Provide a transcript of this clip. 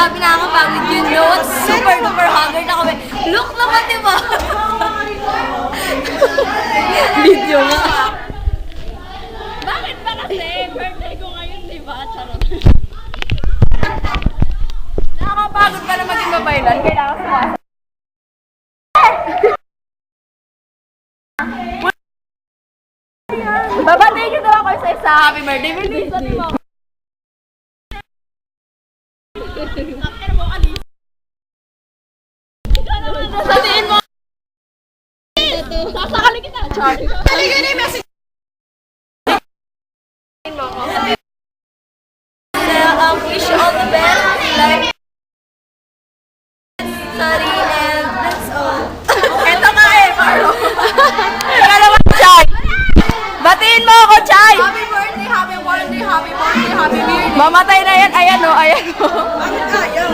Grabe nakakapagod yun, no? Super duper haggard na kami. Look naman, di ba? Video nga. Bakit ba kasi? Birthday ko ngayon, di ba? Charot. Nakakapagod pa na maging mabaylan. Kailangan sumasa. Babatiin nyo daw ako sa isa. Happy birthday, birthday. After mo, alis. Sasabihin mo. Sasakali kita, Char. Halika na yung message. Wish you all the best. Like, sorry, and that's all. Ito nga eh, Marlo. Ikaw naman, Chay. Batiin mo ako, Chay. Happy birthday, happy birthday, happy birthday, happy birthday. Mamatay na yan. Ayan o, ayan o. Bakit ayaw?